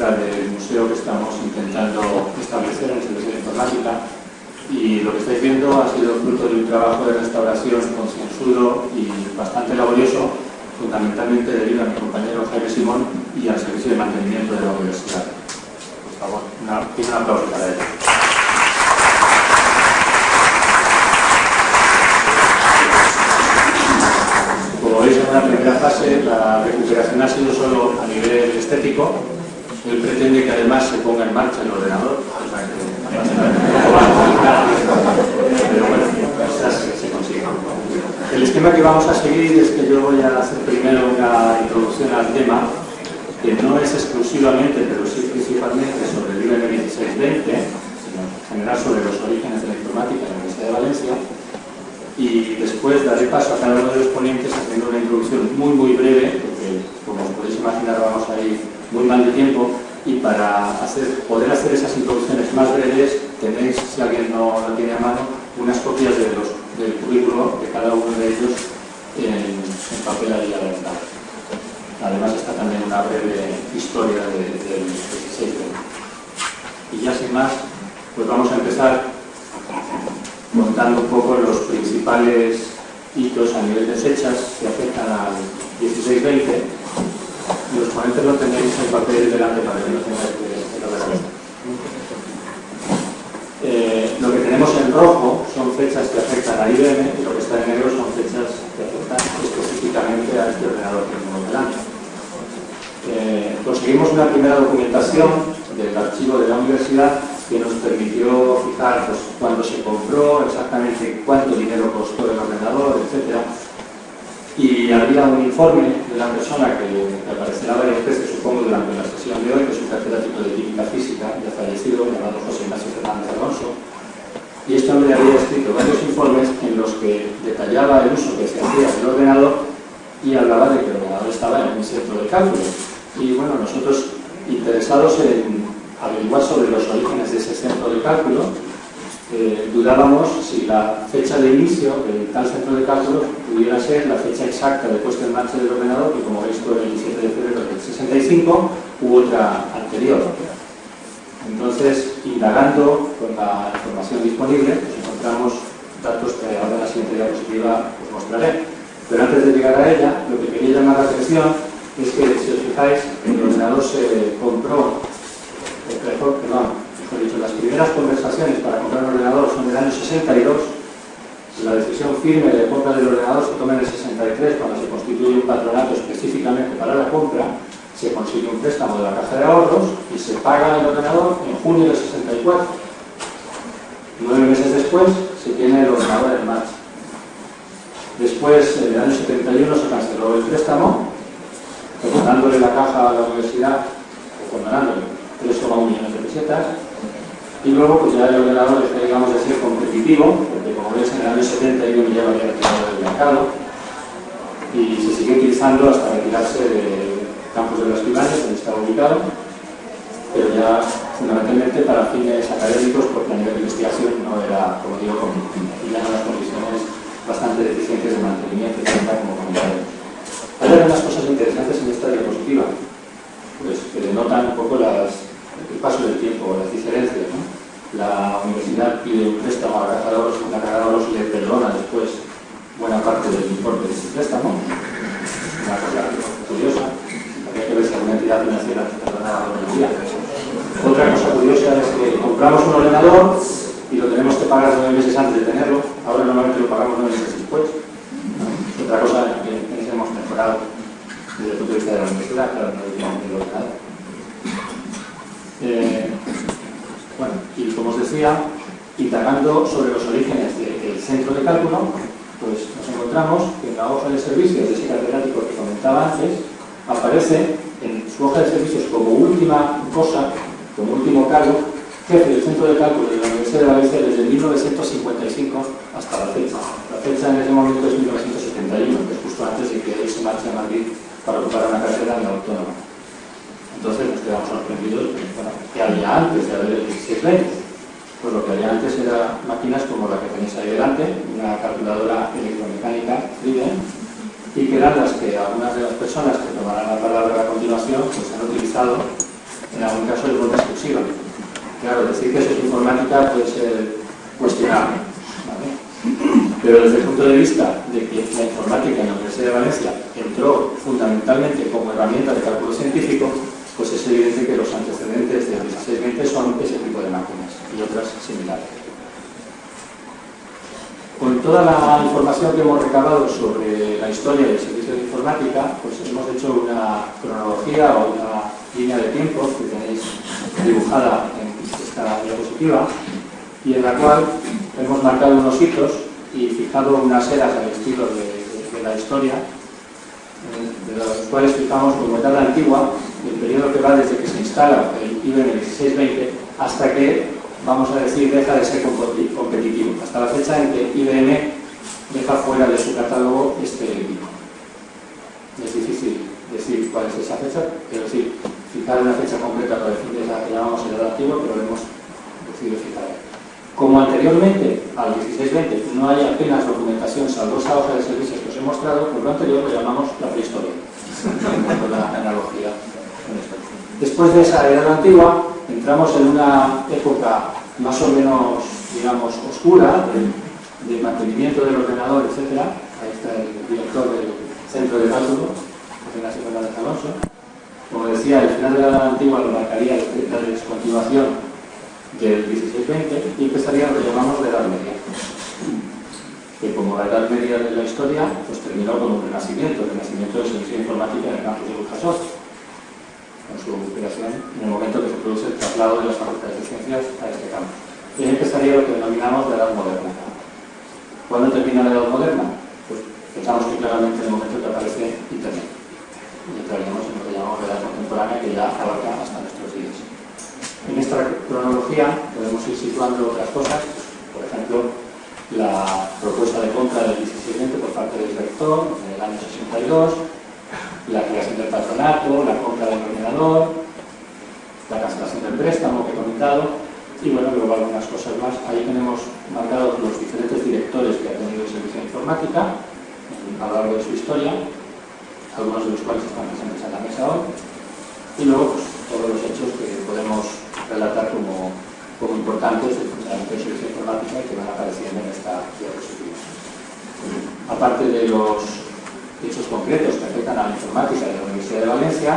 muestra del museo que estamos intentando establecer en el Servicio de Informática, y lo que estáis viendo ha sido fruto de un trabajo de restauración concienzudo y bastante laborioso, fundamentalmente debido a mi compañero Jaime Simón y al Servicio de Mantenimiento de la Universidad. Por favor, un aplauso para él. Como veis, en una primera fase la recuperación ha sido solo a nivel estético. Él pretende que además se ponga en marcha el ordenador, o sea que pero bueno, quizás se consiga. El esquema que vamos a seguir es que yo voy a hacer primero una introducción al tema, que no es exclusivamente, pero sí principalmente sobre el IBM 1620, sino en general sobre los orígenes de la informática en la Universidad de Valencia. Y después daré paso a cada uno de los ponentes haciendo una introducción muy breve, porque como os podéis imaginar vamos a ir muy mal de tiempo, y para poder hacer esas introducciones más breves tenéis, si alguien no la tiene a mano, unas copias del currículo de cada uno de ellos en papel ahí a la ventana. Además está también una breve historia del 1620. Y ya sin más, pues vamos a empezar contando un poco los principales hitos a nivel de fechas que afectan al 1620. Los ponentes lo tenéis en papel delante para que no tengáis que ver la vista. Lo que tenemos en rojo son fechas que afectan a IBM y lo que está en negro son fechas que afectan específicamente a este ordenador que tenemos delante. Conseguimos una primera documentación del archivo de la universidad que nos permitió fijar pues, cuándo se compró, exactamente cuánto dinero costó el ordenador, etc. Y había un informe de la persona que aparecerá varias veces, supongo, durante la sesión de hoy, que es un catedrático de química física, ya fallecido, llamado José Ignacio Fernández Alonso. Y este hombre había escrito varios informes en los que detallaba el uso que se hacía del ordenador y hablaba de que el ordenador estaba en un centro de cálculo. Y bueno, nosotros, interesados en averiguar sobre los orígenes de ese centro de cálculo, dudábamos si la fecha de inicio de tal centro de cálculo pudiera ser la fecha exacta de puesta en marcha del ordenador, que como veis fue el 17 de febrero del 65, u otra anterior. Entonces, indagando con la información disponible, pues encontramos datos que ahora en la siguiente diapositiva os mostraré. Pero antes de llegar a ella, lo que quería llamar la atención es que, si os fijáis, el ordenador se compró, las primeras conversaciones para comprar un ordenador son del año 62. La decisión firme de compra del ordenador se toma en el 63, cuando se constituye un patronato específicamente para la compra, se consigue un préstamo de la Caja de Ahorros y se paga el ordenador en junio del 64. 9 meses después se tiene el ordenador en marcha. Después, en el año 71, se canceló el préstamo, condonándole la caja a la universidad, o condonándole 3,1 millones de pesetas. Y luego pues ya el ordenador está, digamos, de ser competitivo, porque como veis en el año 71 ya lo había retirado del mercado y se sigue utilizando hasta retirarse de Campos de las Pilares, donde está ubicado, pero ya fundamentalmente para fines académicos, porque a nivel de investigación no era, como digo, competitivo. Y ya no las condiciones bastante deficientes de mantenimiento, etc., como comentaremos. Hay algunas cosas interesantes en esta diapositiva, pues que denotan un poco el paso del tiempo, las diferencias, ¿no? La universidad pide un préstamo a la Caja de Ahorros y la Caja de Ahorros le perdona después buena parte del importe de ese préstamo. Una cosa curiosa, habría que ver si alguna entidad financiera perdonaba la día. Otra cosa curiosa es que compramos un ordenador y lo tenemos que pagar 9 meses antes de tenerlo, ahora normalmente lo pagamos 9 meses después. Otra cosa que hemos mejorado desde el punto de vista de la universidad, claro, no últimamente el ordenador. Bueno, y como os decía, indagando sobre los orígenes del centro de cálculo, pues nos encontramos que en la hoja de servicios de ese catedrático que comentaba antes, aparece en su hoja de servicios como última cosa, como último cargo, jefe del centro de cálculo de la Universidad de Valencia desde 1955 hasta la fecha. La fecha en ese momento es 1971, que es justo antes de que él se marche a Madrid para ocupar una carrera en la Autónoma. Entonces nos quedamos sorprendidos, bueno, ¿qué había antes de haber el 1620? Pues lo que había antes eran máquinas como la que tenéis ahí delante, una calculadora electromecánica Freedom, y que eran las que algunas de las personas que tomarán la palabra a continuación pues han utilizado en algún caso de forma exclusiva. Claro, decir que eso es informática puede ser cuestionable, ¿vale? Pero desde el punto de vista de que la informática en la Universidad de Valencia entró fundamentalmente como herramienta de cálculo científico, pues es evidente que los antecedentes del 1620 son ese tipo de máquinas y otras similares. Con toda la información que hemos recabado sobre la historia del servicio de informática, pues hemos hecho una cronología o una línea de tiempo que tenéis dibujada en esta diapositiva y en la cual hemos marcado unos hitos y fijado unas eras al estilo de la historia, de los cuales fijamos como etapa antigua el periodo que va desde que se instala el IBM 1620 hasta que, vamos a decir, deja de ser competitivo, hasta la fecha en que IBM deja fuera de su catálogo este equipo. Es difícil decir cuál es esa fecha, quiero decir, fijar una fecha concreta para decir que es la que llamamos el antiguo, pero lo hemos decidido fijar ahí. Como anteriormente, al 1620, no hay apenas documentación, salvo esa hoja de servicios que os he mostrado, por lo anterior lo llamamos la prehistoria, con la analogía con esto. Después de esa era antigua, entramos en una época más o menos, digamos, oscura, de mantenimiento del ordenador, etc. Ahí está el director del centro de cálculo, Ignacio Fernández Alonso. Como decía, el final de la Edad Antigua lo marcaría la descontinuación del 1620 y empezaría lo que llamamos la Edad Media, que como la Edad Media de la historia, pues terminó con un renacimiento, el renacimiento de servicio de informática en el campus de Burjasot, con su creación en el momento que se produce el traslado de las facultades de ciencias a este campus. Y ahí empezaría lo que denominamos la Edad Moderna. ¿Cuándo termina la Edad Moderna? Pues pensamos que claramente en el momento que aparece Internet. Y entraríamos en lo que llamamos la Edad Contemporánea, que ya abarca hasta nuestros días. En esta cronología podemos ir situando otras cosas, por ejemplo, la propuesta de compra del 1620 por parte del rector en el año 62, la creación del patronato, la compra del ordenador, la cancelación del préstamo que he comentado, y bueno, luego algunas cosas más. Ahí tenemos marcados los diferentes directores que ha tenido el servicio de informática a lo largo de su historia, algunos de los cuales están presentes en la mesa hoy, y luego pues, todos los hechos que podemos relatar como importantes del funcionamiento del servicio de informática y que van apareciendo en esta diapositiva. Aparte de los hechos concretos que afectan a la informática de la Universidad de Valencia,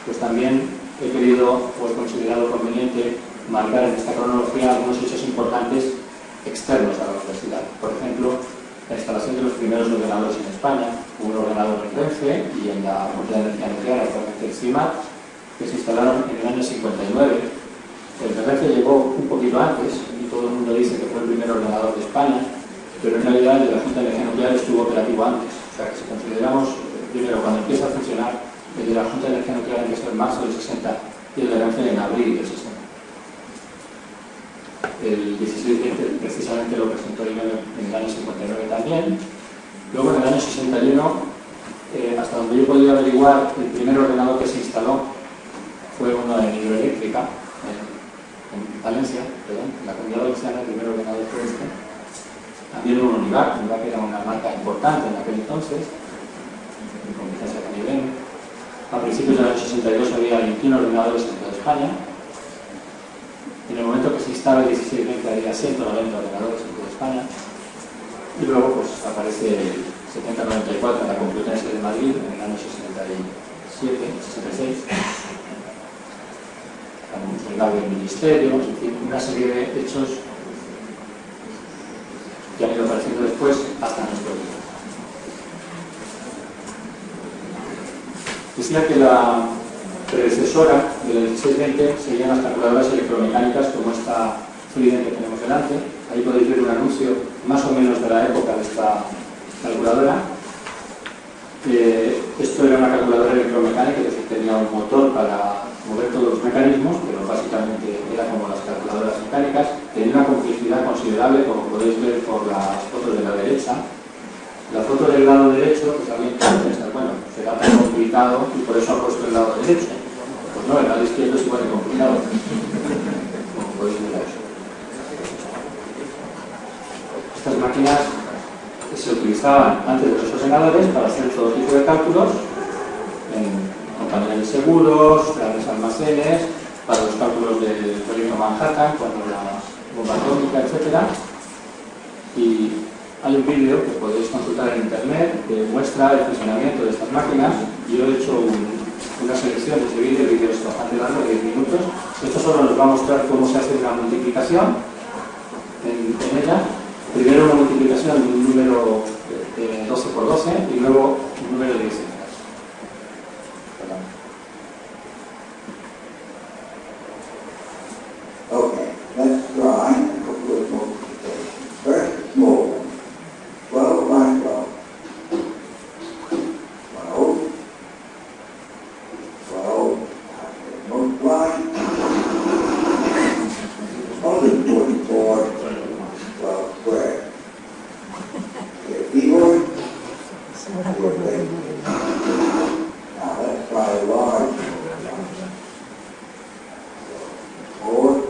pues también he querido o he considerado conveniente marcar en esta cronología algunos hechos importantes externos a la universidad. Por ejemplo, la instalación de los primeros ordenadores en España. Hubo un ordenador en Renfe y en la Facultad de Energía Nuclear, actualmente el CIMAT, que se instalaron en el año 59. El de Renfe llegó un poquito antes y todo el mundo dice que fue el primer ordenador de España, pero en realidad el de la Junta de Energía Nuclear estuvo operativo antes. O sea que si consideramos, primero, cuando empieza a funcionar, el de la Junta de Energía Nuclear empieza en marzo del 60 y el de Renfe en abril del 60. El 1620 precisamente lo presentó en el año 59 también. Luego en el año 61, hasta donde yo podía averiguar, el primer ordenador que se instaló fue uno de hidroeléctrica en Valencia, en la Comunidad Valenciana. El primer ordenador fue este. También hubo un Univac era una marca importante en aquel entonces, en competencia con IBM. A principios del año 62 había 21 ordenadores en toda España. En el momento que se instala el 1620 había 190 ordenadores en toda España. Y luego pues, aparece el 7094 en la Complutense de Madrid en el año 66. El cambio del ministerio, es decir, una serie de hechos que han ido apareciendo después hasta nuestro día. Decía que la predecesora de la 1620 serían las calculadoras electromecánicas como esta Freedom que tenemos delante. Ahí podéis ver un anuncio más o menos de la época de esta calculadora. Esto era una calculadora electromecánica, es decir, tenía un motor para mover todos los mecanismos, pero básicamente era como las calculadoras mecánicas. Tenía una complejidad considerable, como podéis ver por las fotos de la derecha. La foto del lado derecho, pues alguien puede pensar, bueno, será tan complicado y por eso ha puesto el lado derecho. Pues no, el lado izquierdo es igual de complicado, como podéis ver eso. Estas máquinas se utilizaban antes de los ordenadores para hacer todo tipo de cálculos en compañías de seguros, grandes almacenes, para los cálculos del proyecto Manhattan, cuando la bomba atómica, etc. Y hay un vídeo que podéis consultar en internet que muestra el funcionamiento de estas máquinas. Yo he hecho una selección de ese vídeo, el vídeo es bastante largo, de 10 minutos. Esto solo nos va a mostrar cómo se hace una multiplicación en ella. Primero una multiplicación de un número de 12 por 12 y luego un número de 10 cifras. Okay, let's try a couple of multiplications. First, small one. 12 by 12. 12. 12. Multiply. 144. 12 squared. Get keyboard. Now let's try a large. 4.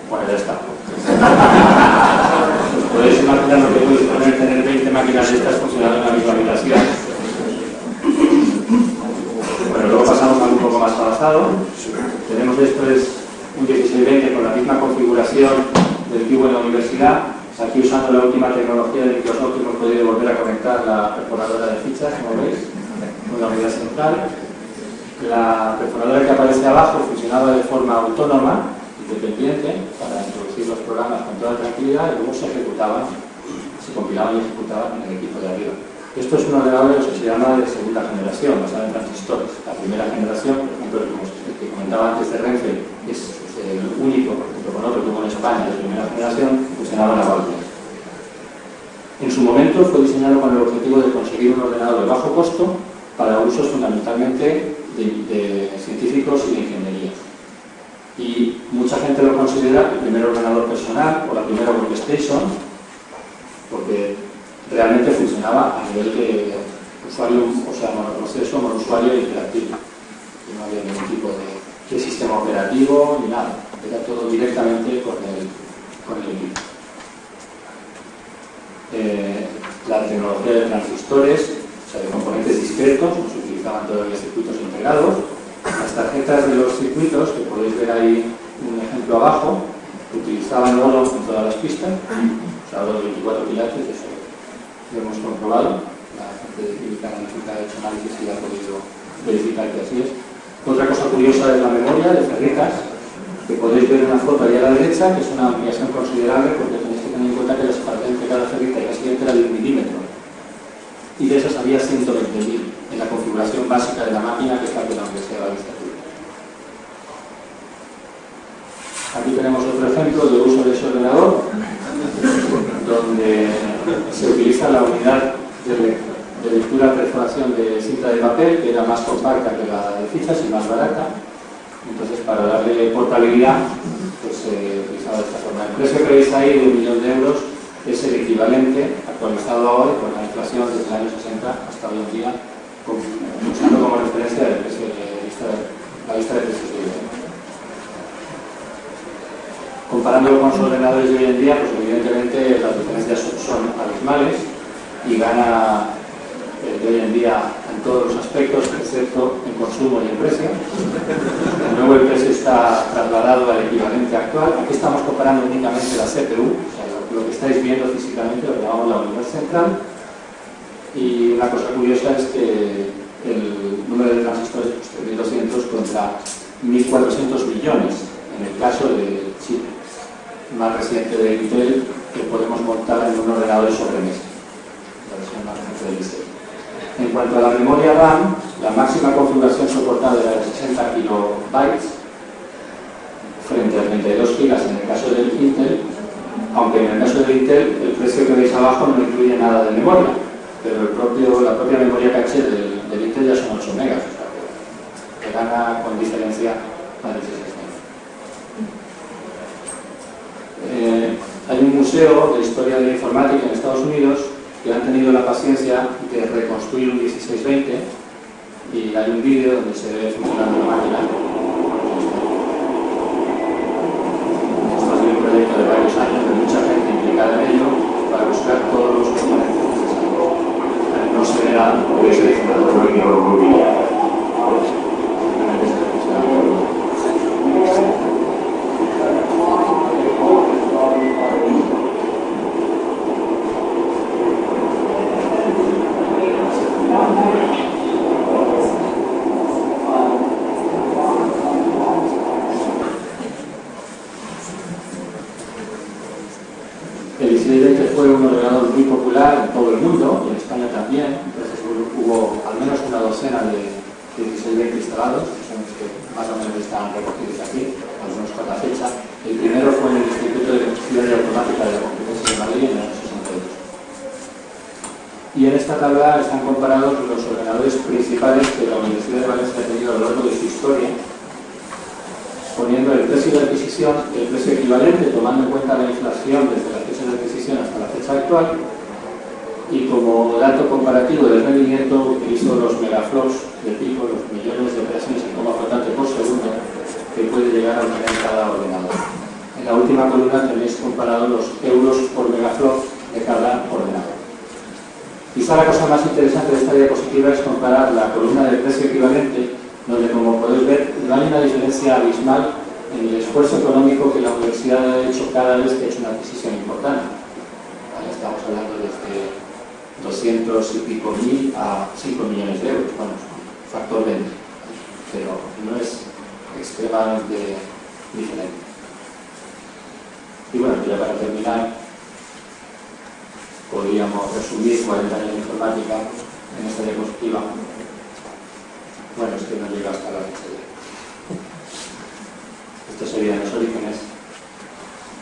Bueno, ya está. Podéis imaginar lo que podéis poner, tener 20 máquinas de estas funcionando en la misma habitación. Bueno, luego pasamos a algo un poco más avanzado. Tenemos esto es un 1620 con la misma configuración del cubo en la universidad. Aquí usando la última tecnología de Microsoft hemos podido volver a conectar la perforadora de fichas, como veis, con la unidad central. La perforadora que aparece abajo funcionaba de forma autónoma, independiente, para introducir los programas con toda tranquilidad y luego se ejecutaban, se compilaban y ejecutaban en el equipo de arriba. Esto es un ordenador que se llama de segunda generación, basado en transistores. La primera generación, por ejemplo, el que comentaba antes de Renfe, es el único, junto con otro que hubo en España de primera generación, funcionaba en la Valve. En su momento fue diseñado con el objetivo de conseguir un ordenador de bajo costo para usos fundamentalmente de científicos y de ingeniería. Y mucha gente lo considera el primer ordenador personal o la primera workstation, porque realmente funcionaba a nivel de usuario, o sea, monoproceso, monousuario e interactivo. Y no había ningún tipo de sistema operativo ni nada. Era todo directamente con el equipo. La tecnología de transistores, o sea, de componentes discretos, no se utilizaban todavía circuitos integrados. Las tarjetas de los circuitos, que podéis ver ahí un ejemplo abajo, utilizaban oro en todas las pistas, o sea, oro de 24 quilates, eso lo hemos comprobado. La gente de química analítica ha hecho análisis y ha podido verificar que así es. Otra cosa curiosa es la memoria de ferritas, que podéis ver una foto ahí a la derecha, que es una ampliación considerable, porque tenéis que tener en cuenta que la separación entre cada ferrita y la siguiente era de 1 milímetro. Y de esas había 120.000 en la configuración básica de la máquina, que es la de la Universidad de la Vista. Aquí tenemos otro ejemplo de uso de ese ordenador, donde se utiliza la unidad de lectura perforación de cinta de papel, que era más compacta que la de fichas y más barata. Entonces, para darle portabilidad, pues se utilizaba de esta forma. El precio que veis ahí de 1 millón de euros es el equivalente, actualizado hoy, con la inflación desde el año 60 hasta hoy en día, usando como referencia el precio la lista de precios de hoy. Comparándolo con los ordenadores de hoy en día, pues evidentemente las diferencias son abismales y gana de hoy en día en todos los aspectos, excepto en consumo y en precio. De nuevo, el precio está trasladado al equivalente actual. Aquí estamos comparando únicamente la CPU, o sea, lo que estáis viendo físicamente lo llamamos la unidad central. Y una cosa curiosa es que el número de transistores es 1.200 contra 1.400 millones en el caso del chip más reciente de Intel, que podemos montar en un ordenador de sobremesa, la versión más reciente de Intel. En cuanto a la memoria RAM, la máxima configuración soportada era de 60 kilobytes frente a 32 gigas en el caso del Intel, aunque en el caso del Intel el precio que veis abajo no incluye nada de memoria, pero la propia memoria caché del Intel 1620 ya son 8 megas, o sea que gana con diferencia a 1620. Hay un museo de historia de la informática en Estados Unidos que han tenido la paciencia de reconstruir un 1620 y hay un vídeo donde se ve funcionando la máquina. Esto ha sido un proyecto de varios años, de mucha gente implicada en ello, para buscar todos los componentes necesarios. No se verá porque se dice nada. El 1620 fue un ordenador muy popular en todo el mundo, y en España también. Entonces hubo al menos una docena de 1620 instalados, que son los que más o menos están recogidos aquí, algunos con la fecha. El primero fue en el Instituto de Electricidad y Automática de la Complutense de Madrid en el año 62. Y en esta tabla están comparados los ordenadores principales que la Universidad de Valencia ha tenido a lo largo de su historia, poniendo el precio de adquisición, el precio equivalente, tomando en cuenta la inflación desde la fecha de adquisición hasta la fecha actual, y como dato comparativo del rendimiento utilizo los megaflops de pico, los millones de operaciones en coma flotante por segundo que puede llegar a tener cada ordenador. En la última columna tenéis comparado los euros por megaflop de cada ordenador. Quizá la cosa más interesante de esta diapositiva es comparar la columna del precio equivalente, donde, como podéis ver, no hay una diferencia abismal en el esfuerzo económico que la universidad ha hecho cada vez que ha hecho una adquisición importante. ¿Vale? Estamos hablando desde 200 y pico mil a 5 millones de euros, bueno, factor 20, pero no es extremadamente diferente. Y bueno, ya para terminar, podríamos resumir 40 años de informática en esta diapositiva. Bueno, es que no llega hasta la fecha ya. Estos serían los orígenes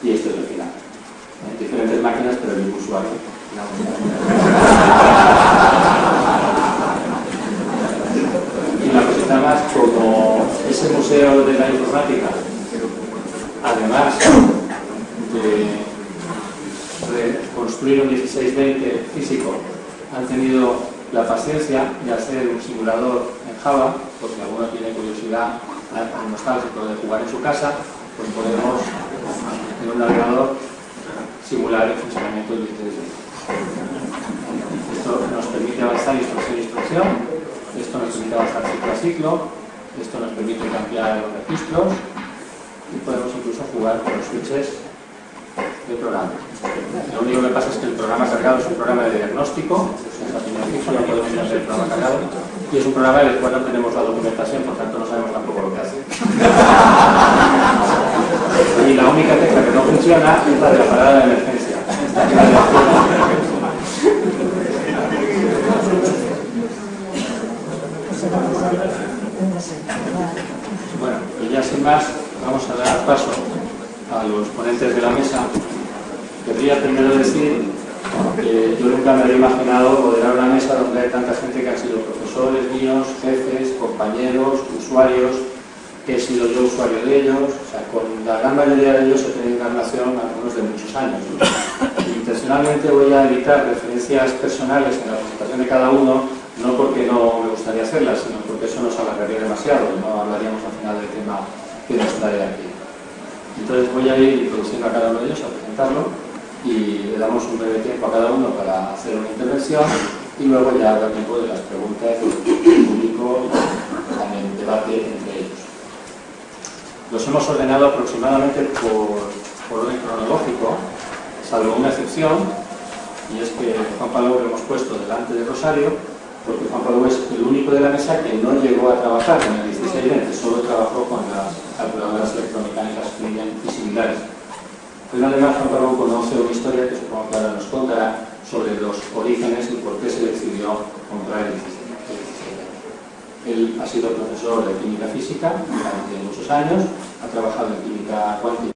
y esto es el final. Diferentes máquinas, pero el mismo usuario. Y una cosita más, como ese museo de la informática, además de reconstruir un 1620 físico, han tenido la paciencia de hacer un simulador en Java, por si alguno tiene curiosidad nostálgico de jugar en su casa, pues podemos en un navegador simular el funcionamiento del 1620. Esto nos permite avanzar instrucción a instrucción, esto nos permite avanzar ciclo a ciclo, esto nos permite cambiar los registros y podemos incluso jugar con los switches del programa. Lo único que pasa es que el programa cargado es un programa de diagnóstico, no podemos hacer el programa cargado, y es un programa del cual no tenemos la documentación, por tanto no sabemos tampoco lo que hace. Y la única tecla que no funciona es la de la parada de emergencia. Bueno, y ya sin más, vamos a dar paso a los ponentes de la mesa. Querría primero decir que yo nunca me había imaginado moderar una mesa donde hay tanta gente que han sido profesores míos, jefes, compañeros, usuarios, que he sido yo usuario de ellos. O sea, con la gran mayoría de ellos he tenido una relación, algunos de muchos años. Intencionalmente voy a evitar referencias personales en la presentación de cada uno, no porque no me gustaría hacerlas, sino porque eso nos alargaría demasiado y no hablaríamos al final del tema que nos trae aquí. Entonces voy a ir introduciendo a cada uno de ellos, a presentarlo, y le damos un breve tiempo a cada uno para hacer una intervención y luego ya habrá tiempo de las preguntas del público en el debate entre ellos. Los hemos ordenado aproximadamente por orden cronológico, salvo una excepción, y es que Juan Pablo lo hemos puesto delante de Rosario, porque Juan Pablo es el único de la mesa que no llegó a trabajar en el 1620, solo trabajó con las calculadoras electromecánicas y similares. Pero además Juan Pablo conoce una historia que supongo que ahora nos contará sobre los orígenes y por qué se decidió comprar el 1620. Él ha sido profesor de química física durante muchos años, ha trabajado en química cuántica